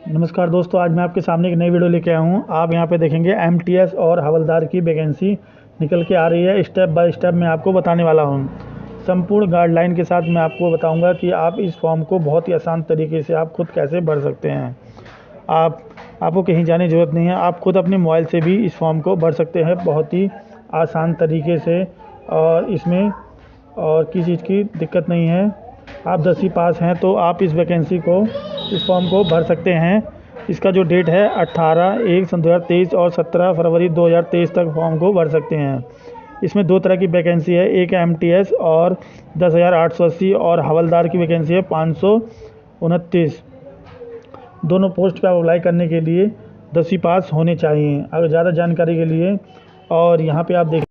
नमस्कार दोस्तों, आज मैं आपके सामने एक नई वीडियो लेके आया हूँ। आप यहाँ पे देखेंगे एमटीएस और हवलदार की वैकेंसी निकल के आ रही है। स्टेप बाय स्टेप मैं आपको बताने वाला हूँ। संपूर्ण गाइडलाइन के साथ मैं आपको बताऊँगा कि आप इस फॉर्म को बहुत ही आसान तरीके से आप खुद कैसे भर सकते हैं। आपको कहीं जाने की ज़रूरत नहीं है। आप खुद अपने मोबाइल से भी इस फॉर्म को भर सकते हैं बहुत ही आसान तरीके से। और इसमें और किसी चीज़ की दिक्कत नहीं है। आप 10वीं पास हैं तो आप इस वैकेंसी को, इस फॉर्म को भर सकते हैं। इसका जो डेट है 18/1/2023 और 17 फरवरी 2023 तक फॉर्म को भर सकते हैं। इसमें दो तरह की वैकेंसी है, एक एमटीएस और 10,880 और हवलदार की वैकेंसी है 529। दोनों पोस्ट पर अप्लाई करने के लिए 10वीं पास होने चाहिए। अगर ज़्यादा जानकारी के लिए और यहाँ पे आप देख,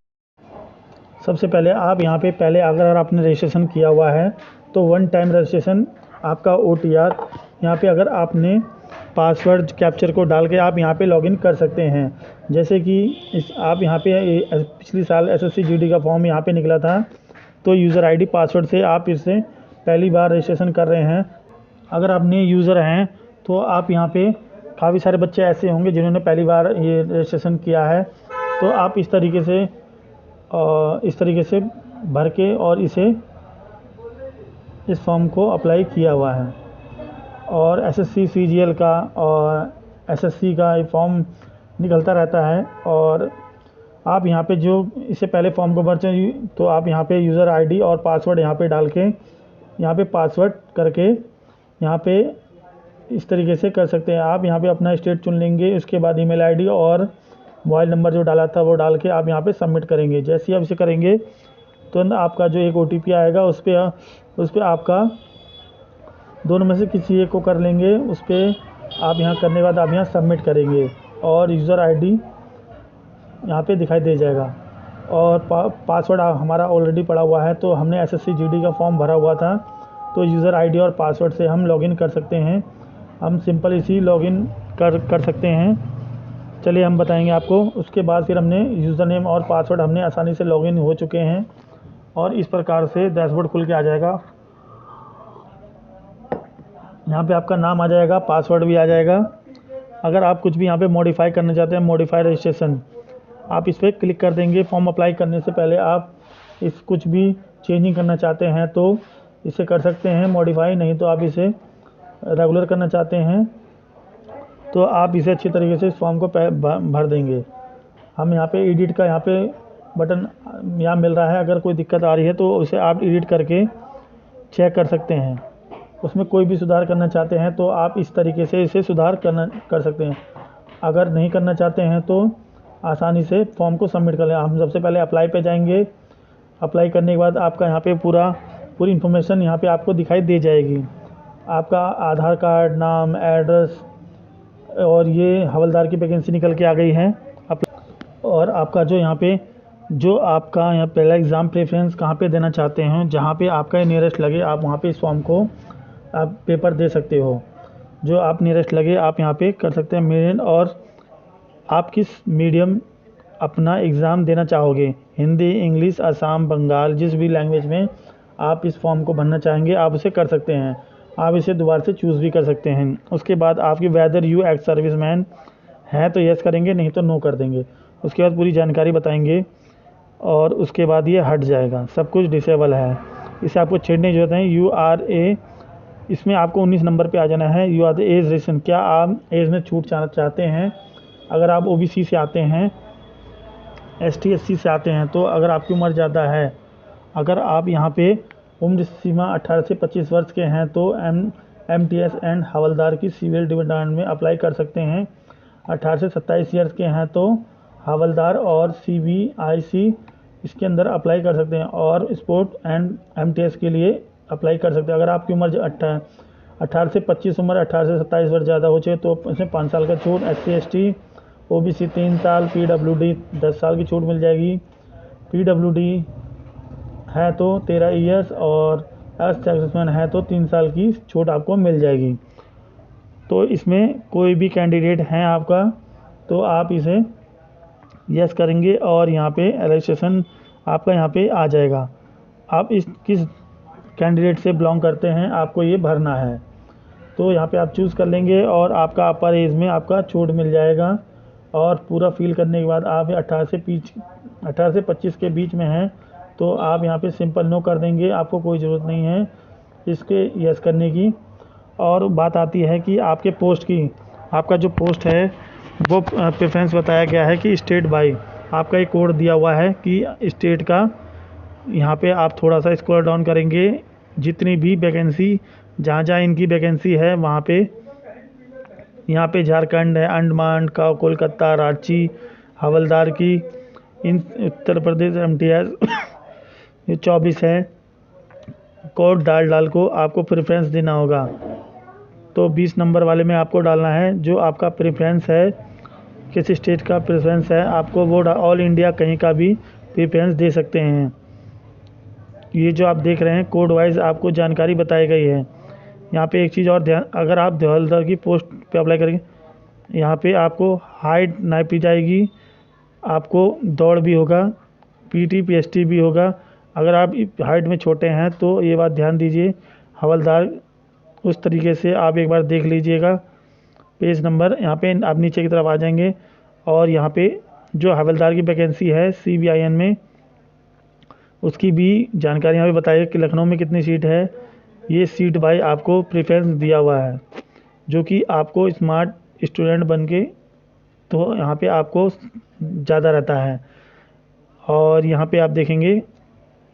सबसे पहले आप यहाँ पे अगर आपने रजिस्ट्रेशन किया हुआ है तो वन टाइम रजिस्ट्रेशन आपका OTR यहाँ पे अगर आपने पासवर्ड कैप्चर को डाल के आप यहाँ पे लॉगिन कर सकते हैं। जैसे कि आप यहाँ पे पिछली साल SSC GD का फॉर्म यहाँ पे निकला था, तो यूज़र ID पासवर्ड से आप इससे पहली बार रजिस्ट्रेशन कर रहे हैं। अगर आप नए यूज़र हैं तो आप यहाँ पे, काफ़ी सारे बच्चे ऐसे होंगे जिन्होंने पहली बार ये रजिस्ट्रेशन किया है, तो आप इस तरीके से भर के और इस फॉर्म को अप्लाई किया हुआ है। और SSC CGL का और SSC का ये फॉर्म निकलता रहता है। और आप यहाँ पे जो इससे पहले फॉर्म को भरते हैं तो आप यहाँ पे यूज़र ID और पासवर्ड यहाँ पे डाल के, यहाँ पे पासवर्ड करके यहाँ पे इस तरीके से कर सकते हैं। आप यहाँ पे अपना स्टेट चुन लेंगे, उसके बाद ईमेल ID और मोबाइल नंबर जो डाला था वो डाल के आप यहाँ पे सबमिट करेंगे। जैसे ही आप इसे करेंगे तो आपका जो एक OTP आएगा उस पर आपका दोनों में से किसी एक को कर लेंगे। उस पर आप यहाँ करने के बाद आप यहाँ सबमिट करेंगे और यूज़र ID यहाँ पे दिखाई दे जाएगा। और पासवर्ड हमारा ऑलरेडी पड़ा हुआ है, तो हमने SSC GD का फॉर्म भरा हुआ था, तो यूज़र ID और पासवर्ड से हम लॉगिन कर सकते हैं। हम सिंपल इसी लॉगिन कर सकते हैं। चलिए हम बताएंगे आपको। उसके बाद फिर हमने यूज़र नेम और पासवर्ड हमने आसानी से लॉगिन हो चुके हैं और इस प्रकार से डैशबोर्ड खुल के आ जाएगा। यहाँ पे आपका नाम आ जाएगा, पासवर्ड भी आ जाएगा। अगर आप कुछ भी यहाँ पे मॉडिफाई करना चाहते हैं, मॉडिफाई रजिस्ट्रेशन, आप इस पर क्लिक कर देंगे। फॉर्म अप्लाई करने से पहले आप इस कुछ भी चेंजिंग करना चाहते हैं तो इसे कर सकते हैं मॉडिफाई, नहीं तो आप इसे रेगुलर करना चाहते हैं तो आप इसे अच्छी तरीके से इस फॉर्म को भर देंगे। हम यहाँ पे एडिट का यहाँ पे बटन यहाँ मिल रहा है। अगर कोई दिक्कत आ रही है तो उसे आप एडिट करके चेक कर सकते हैं। उसमें कोई भी सुधार करना चाहते हैं तो आप इस तरीके से इसे सुधार कर सकते हैं। अगर नहीं करना चाहते हैं तो आसानी से फॉर्म को सबमिट कर लें। हम सबसे पहले अप्लाई पे जाएंगे। अप्लाई करने के बाद आपका यहाँ पे पूरी इन्फॉर्मेशन यहाँ पे आपको दिखाई दे जाएगी। आपका आधार कार्ड, नाम, एड्रेस, और ये हवलदार की वैकेंसी निकल के आ गई है। और आपका जो आपका यहाँ पहला एग्ज़ाम प्रेफरेंस कहाँ पे देना चाहते हैं, जहाँ पे आपका नियरेस्ट लगे आप वहाँ पे इस फॉर्म को आप पेपर दे सकते हो। जो आप नियरेस्ट लगे आप यहाँ पे कर सकते हैं मेन। और आप किस मीडियम अपना एग्ज़ाम देना चाहोगे, हिंदी, इंग्लिश, असम, बंगाल, जिस भी लैंग्वेज में आप इस फॉर्म को भरना चाहेंगे आप उसे कर सकते हैं। आप इसे दोबारा से चूज़ भी कर सकते हैं। उसके बाद आपकी वेदर यू एक्स सर्विसमैन है तो यस करेंगे, नहीं तो नो कर देंगे। उसके बाद पूरी जानकारी बताएंगे और उसके बाद ये हट जाएगा। सब कुछ डिसेबल है, इसे आपको छेड़ने की जरूरत है। URA, इसमें आपको 19 नंबर पे आ जाना है। You are the age ration, क्या आप एज में छूट चाहते हैं। अगर आप OBC से आते हैं, ST SC से आते हैं, तो अगर आपकी उम्र ज़्यादा है, अगर आप यहाँ पे उम्र सीमा 18 से 25 वर्ष के हैं तो MTS एंड हवलदार की सिविल डिपार्टमेंट में अप्लाई कर सकते हैं। 18 से 27 ईयर्स के हैं तो हवलदार और CBIC इसके अंदर अप्लाई कर सकते हैं। और स्पोर्ट एंड MTS के लिए अप्लाई कर सकते हैं। अगर आपकी उम्र 18 से 25 उम्र, 18 से 27 वर्ष ज़्यादा हो चाहिए तो इसमें 5 साल का छूट। SC ST OBC 3 साल, PWD 10 साल की छूट मिल जाएगी। PWD है तो 13 ईयर्स और एक्स सर्विसमैन है तो 3 साल की छूट आपको मिल जाएगी। तो इसमें कोई भी कैंडिडेट हैं आपका तो आप इसे यस करेंगे और यहाँ पे रजिस्ट्रेशन आपका यहाँ पे आ जाएगा। आप किस कैंडिडेट से बिलोंग करते हैं आपको ये भरना है। तो यहाँ पे आप चूज़ कर लेंगे और आपका अपर एज में आपका छूट मिल जाएगा। और पूरा फिल करने के बाद आप 18 से 25 के बीच में हैं तो आप यहाँ पे सिंपल नो कर देंगे, आपको कोई ज़रूरत नहीं है इसके यस करने की। और बात आती है कि आपके पोस्ट की, आपका जो पोस्ट है वो प्रेफरेंस बताया गया है कि स्टेट बाय, आपका एक कोड दिया हुआ है कि स्टेट का। यहाँ पे आप थोड़ा सा स्क्रॉल डाउन करेंगे, जितनी भी वैकेंसी जहाँ जहाँ इनकी वैकेंसी है वहाँ पे, यहाँ पे झारखंड है, अंडमान का, कोलकाता, रांची, हवलदार की, इन उत्तर प्रदेश एमटीएस ये 24 है। कोड डाल को आपको प्रेफरेंस देना होगा। तो 20 नंबर वाले में आपको डालना है जो आपका प्रेफरेंस है, किस स्टेट का प्रेफरेंस है आपको वो ऑल इंडिया कहीं का भी प्रेफरेंस दे सकते हैं। ये जो आप देख रहे हैं कोड वाइज आपको जानकारी बताई गई है। यहाँ पे एक चीज़ और ध्यान, अगर आप हवलदार की पोस्ट पे अप्लाई करेंगे, यहाँ पे आपको हाइट नापी जाएगी, आपको दौड़ भी होगा, पीटी पीएसटी भी होगा। अगर आप हाइट में छोटे हैं तो ये बात ध्यान दीजिए, हवलदार उस तरीके से आप एक बार देख लीजिएगा। पेज नंबर यहाँ पे आप नीचे की तरफ आ जाएंगे और यहाँ पे जो हवलदार की वैकेंसी है CBIN में, उसकी भी जानकारी यहाँ पे बताइए कि लखनऊ में कितनी सीट है। ये सीट बाय आपको प्रेफरेंस दिया हुआ है, जो कि आपको स्मार्ट स्टूडेंट बन के तो यहाँ पे आपको ज़्यादा रहता है। और यहाँ पे आप देखेंगे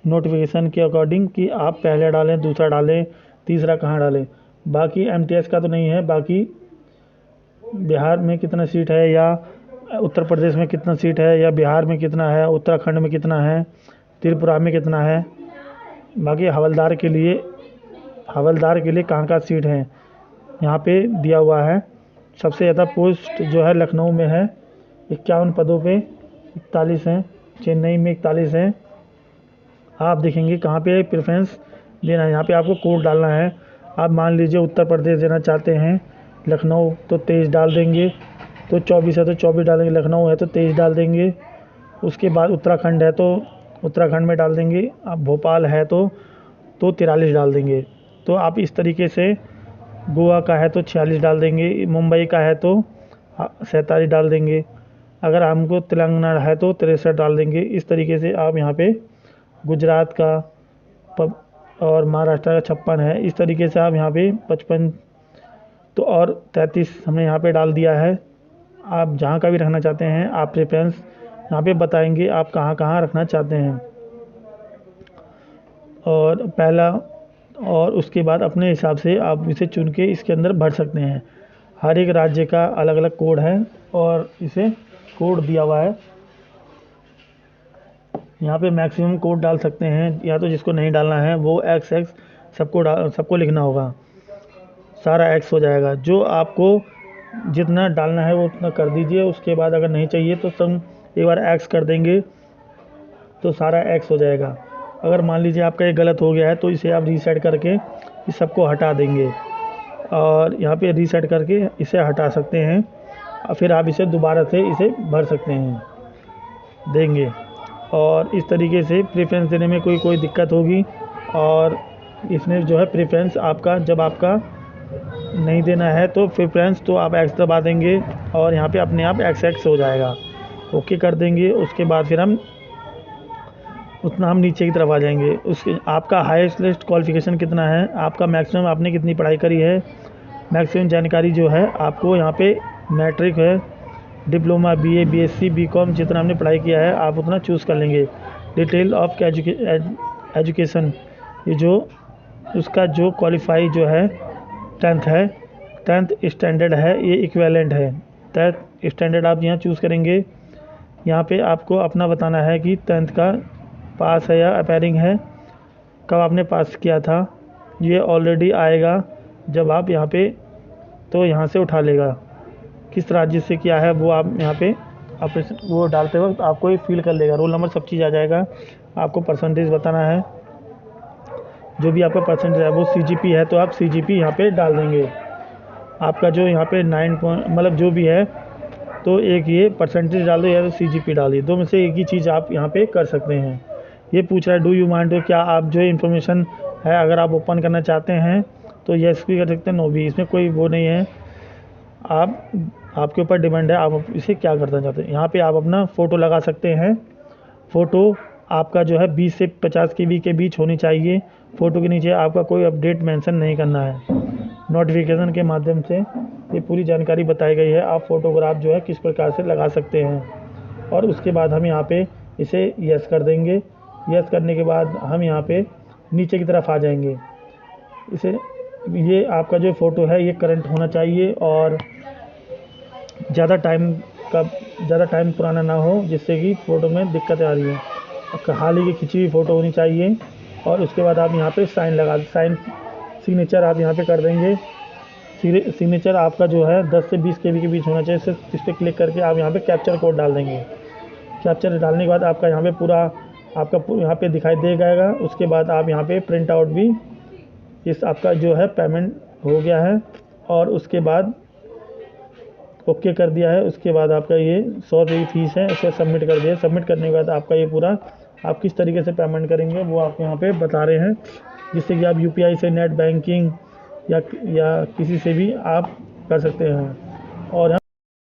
नोटिफिकेशन के अकॉर्डिंग कि आप पहले डालें, दूसरा डालें, तीसरा कहाँ डालें। बाकी MTS का तो नहीं है, बाकी बिहार में कितना सीट है या उत्तर प्रदेश में कितना सीट है या बिहार में कितना है, उत्तराखंड में कितना है, त्रिपुरा में कितना है। बाकी हवलदार के लिए कहाँ का सीट है यहाँ पे दिया हुआ है। सबसे ज़्यादा पोस्ट जो है लखनऊ में है, 51 पदों पे 41 हैं, चेन्नई में 41 हैं। आप देखेंगे कहाँ पे प्रेफरेंस देना है, यहाँ पे आपको कोड डालना है। आप मान लीजिए उत्तर प्रदेश देना चाहते हैं, लखनऊ तो 23 डाल देंगे, तो 24 है तो 24 डालेंगे, लखनऊ है तो 23 डाल देंगे। उसके बाद उत्तराखंड है तो उत्तराखंड में डाल देंगे, अब भोपाल है तो 43 डाल देंगे। तो आप इस तरीके से, गोवा का है तो 46 डाल देंगे, मुंबई का है तो 47 डाल देंगे, अगर हमको तेलंगाना है तो 63 डाल देंगे। इस तरीके से आप यहाँ पे गुजरात का और महाराष्ट्र का 56 है, इस तरीके से आप यहाँ पे 55 तो और 33 हमने यहाँ पे डाल दिया है। आप जहाँ का भी रखना चाहते हैं आप प्रेफरेंस यहाँ पे बताएंगे आप कहाँ कहाँ रखना चाहते हैं। और पहला, और उसके बाद अपने हिसाब से आप इसे चुन के इसके अंदर भर सकते हैं। हर एक राज्य का अलग अलग कोड है और इसे कोड दिया हुआ है। यहाँ पे मैक्सिमम कोड डाल सकते हैं, या तो जिसको नहीं डालना है वो XX सबको लिखना होगा, सारा X हो जाएगा। जो आपको जितना डालना है वो उतना कर दीजिए। उसके बाद अगर नहीं चाहिए तो सब एक बार X कर देंगे तो सारा X हो जाएगा। अगर मान लीजिए आपका ये गलत हो गया है तो इसे आप रीसेट करके इस सबको हटा देंगे और यहाँ पे रीसेट करके इसे हटा सकते हैं और फिर आप इसे दोबारा से इसे भर सकते हैं, देंगे। और इस तरीके से प्रेफरेंस देने में कोई दिक्कत होगी। और इसमें जो है प्रेफरेंस आपका, जब आपका नहीं देना है तो प्रेफरेंस तो आप X दबा देंगे और यहाँ पे अपने आप XX हो जाएगा, ओके कर देंगे। उसके बाद फिर हम नीचे की तरफ आ जाएंगे। उसके आपका हाईएस्ट लिस्ट क्वालिफ़िकेशन कितना है, आपका मैक्सिमम आपने कितनी पढ़ाई करी है, मैक्सिमम जानकारी जो है आपको यहाँ पे मैट्रिक है, डिप्लोमा, BA, BSc, BCom जितना हमने पढ़ाई किया है आप उतना चूज़ कर लेंगे। डिटेल ऑफ एजुकेशन, ये जो उसका जो क्वालिफाई जो है 10th है, 10th स्टैंडर्ड है, ये इक्विवेलेंट है। 10th स्टैंडर्ड आप यहाँ चूज़ करेंगे। यहाँ पे आपको अपना बताना है कि 10th का पास है या अपीयरिंग है, कब आपने पास किया था। ये ऑलरेडी आएगा जब आप यहाँ पे, तो यहाँ से उठा लेगा किस राज्य से किया है वो आप यहाँ पे वो डालते वक्त आपको ये फील कर लेगा, रोल नंबर सब चीज़ आ जाएगा। आपको परसेंटेज बताना है, जो भी आपका परसेंटेज है वो CGP है तो आप CGP यहाँ पे डाल देंगे। आपका जो यहाँ पे 9 पॉइंट मतलब जो भी है तो एक ये परसेंटेज डाल दो या तो CGP डालिए, दो में से एक ही चीज़ आप यहाँ पे कर सकते हैं। ये पूछ रहा है डू यू माइंड, तो क्या आप जो इन्फॉर्मेशन है अगर आप ओपन करना चाहते हैं तो येस भी कर सकते हैं, नो भी, इसमें कोई वो नहीं है। आपके ऊपर डिपेंड है आप इसे क्या करना चाहते हैं। यहाँ पे आप अपना फ़ोटो लगा सकते हैं। फ़ोटो आपका जो है 20 से 50 केबी के बीच होनी चाहिए। फ़ोटो के नीचे आपका कोई अपडेट मेंशन नहीं करना है। नोटिफिकेशन के माध्यम से ये पूरी जानकारी बताई गई है, आप फ़ोटोग्राफ जो है किस प्रकार से लगा सकते हैं। और उसके बाद हम यहाँ पे इसे यस कर देंगे। यस करने के बाद हम यहाँ पे नीचे की तरफ आ जाएंगे। ये आपका जो फ़ोटो है ये करंट होना चाहिए और ज़्यादा टाइम पुराना ना हो, जिससे कि फ़ोटो में दिक्कतें आ रही हैं। हाल ही की खिंची हुई फ़ोटो होनी चाहिए। और उसके बाद आप यहाँ पे साइन सिग्नेचर आप यहाँ पे कर देंगे। सिग्नेचर आपका जो है 10 से 20 केबी के बीच होना चाहिए। इस पर क्लिक करके आप यहाँ पे कैप्चर कोड डाल देंगे। कैप्चर डालने के बाद आपका यहाँ पे यहाँ पे दिखाई दे जाएगा। उसके बाद आप यहाँ पे प्रिंट आउट भी इस आपका जो है पेमेंट हो गया है और उसके बाद ओके कर दिया है। उसके बाद आपका ये 100 रुपये की फ़ीस है, इसे सबमिट कर दिया। सबमिट करने के बाद आपका ये पूरा आप किस तरीके से पेमेंट करेंगे वो आपको यहाँ पे बता रहे हैं, जिससे कि आप यूपीआई से, नेट बैंकिंग या किसी से भी आप कर सकते हैं। और